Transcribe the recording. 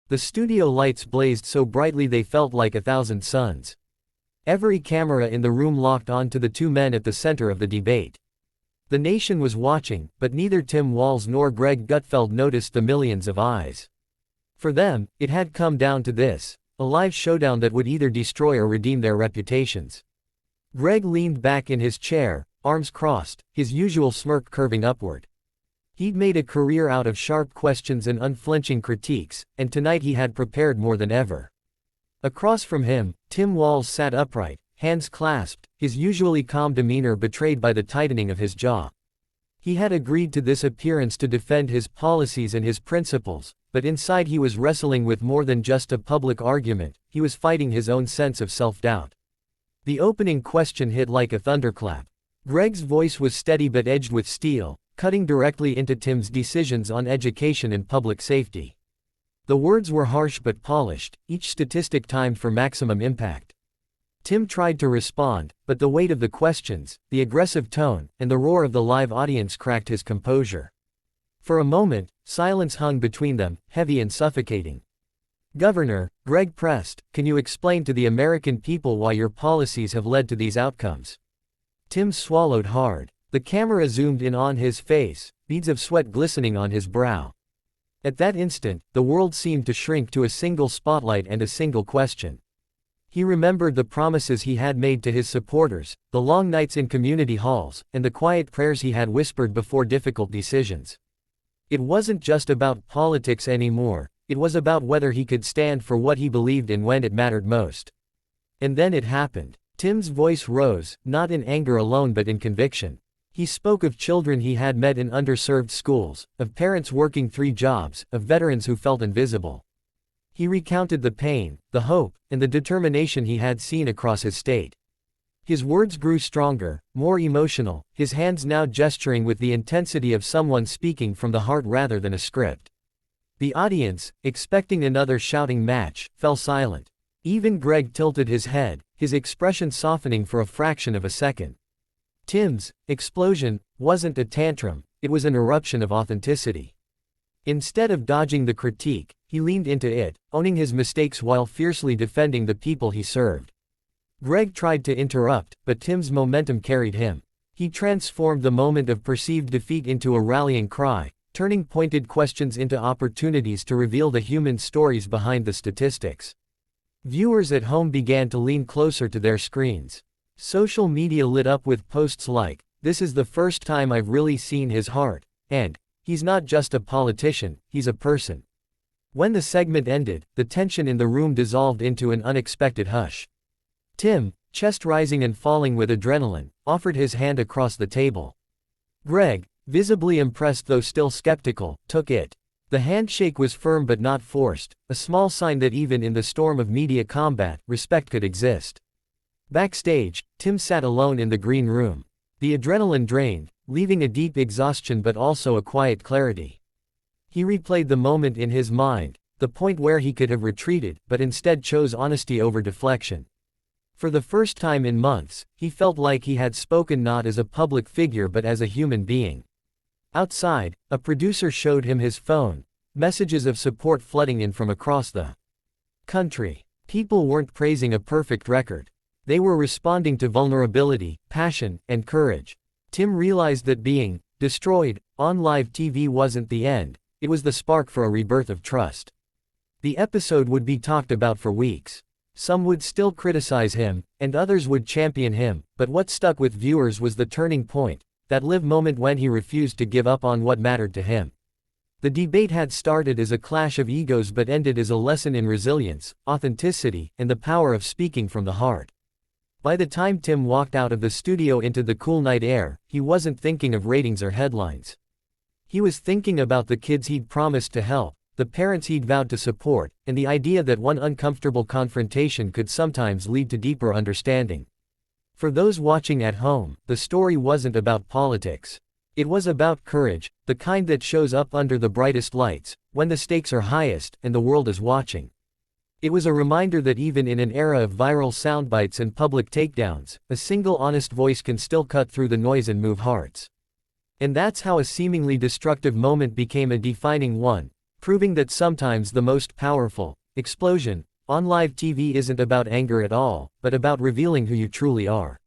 The studio lights blazed so brightly they felt like 1,000 suns. Every camera in the room locked on to the two men at the center of the debate. The nation was watching, but neither Tim Walz nor Greg Gutfeld noticed the millions of eyes. For them, it had come down to this, a live showdown that would either destroy or redeem their reputations. Greg leaned back in his chair, arms crossed, his usual smirk curving upward. He'd made a career out of sharp questions and unflinching critiques, and tonight he had prepared more than ever. Across from him, Tim Walz sat upright, hands clasped, his usually calm demeanor betrayed by the tightening of his jaw. He had agreed to this appearance to defend his policies and his principles, but inside he was wrestling with more than just a public argument, he was fighting his own sense of self-doubt. The opening question hit like a thunderclap. Greg's voice was steady but edged with steel, cutting directly into Tim's decisions on education and public safety. The words were harsh but polished, each statistic timed for maximum impact. Tim tried to respond, but the weight of the questions, the aggressive tone, and the roar of the live audience cracked his composure. For a moment, silence hung between them, heavy and suffocating. "Governor," Greg pressed, "can you explain to the American people why your policies have led to these outcomes?" Tim swallowed hard. The camera zoomed in on his face, beads of sweat glistening on his brow. At that instant, the world seemed to shrink to a single spotlight and a single question. He remembered the promises he had made to his supporters, the long nights in community halls, and the quiet prayers he had whispered before difficult decisions. It wasn't just about politics anymore, it was about whether he could stand for what he believed in when it mattered most. And then it happened. Tim's voice rose, not in anger alone but in conviction. He spoke of children he had met in underserved schools, of parents working 3 jobs, of veterans who felt invisible. He recounted the pain, the hope, and the determination he had seen across his state. His words grew stronger, more emotional, his hands now gesturing with the intensity of someone speaking from the heart rather than a script. The audience, expecting another shouting match, fell silent. Even Greg tilted his head, his expression softening for a fraction of a second. Tim's explosion wasn't a tantrum, it was an eruption of authenticity. Instead of dodging the critique, he leaned into it, owning his mistakes while fiercely defending the people he served. Greg tried to interrupt, but Tim's momentum carried him. He transformed the moment of perceived defeat into a rallying cry, turning pointed questions into opportunities to reveal the human stories behind the statistics. Viewers at home began to lean closer to their screens. Social media lit up with posts like, "This is the first time I've really seen his heart," and, "He's not just a politician, he's a person." When the segment ended, the tension in the room dissolved into an unexpected hush. Tim, chest rising and falling with adrenaline, offered his hand across the table. Greg, visibly impressed though still skeptical, took it. The handshake was firm but not forced, a small sign that even in the storm of media combat, respect could exist. Backstage, Tim sat alone in the green room. The adrenaline drained, leaving a deep exhaustion but also a quiet clarity. He replayed the moment in his mind, the point where he could have retreated, but instead chose honesty over deflection. For the first time in months, he felt like he had spoken not as a public figure but as a human being. Outside, a producer showed him his phone, messages of support flooding in from across the country. People weren't praising a perfect record. They were responding to vulnerability, passion, and courage. Tim realized that being destroyed on live TV wasn't the end, it was the spark for a rebirth of trust. The episode would be talked about for weeks. Some would still criticize him, and others would champion him, but what stuck with viewers was the turning point, that live moment when he refused to give up on what mattered to him. The debate had started as a clash of egos but ended as a lesson in resilience, authenticity, and the power of speaking from the heart. By the time Tim walked out of the studio into the cool night air, he wasn't thinking of ratings or headlines. He was thinking about the kids he'd promised to help, the parents he'd vowed to support, and the idea that one uncomfortable confrontation could sometimes lead to deeper understanding. For those watching at home, the story wasn't about politics. It was about courage, the kind that shows up under the brightest lights, when the stakes are highest and the world is watching. It was a reminder that even in an era of viral soundbites and public takedowns, a single honest voice can still cut through the noise and move hearts. And that's how a seemingly destructive moment became a defining one. proving that sometimes the most powerful explosion on live TV isn't about anger at all, but about revealing who you truly are.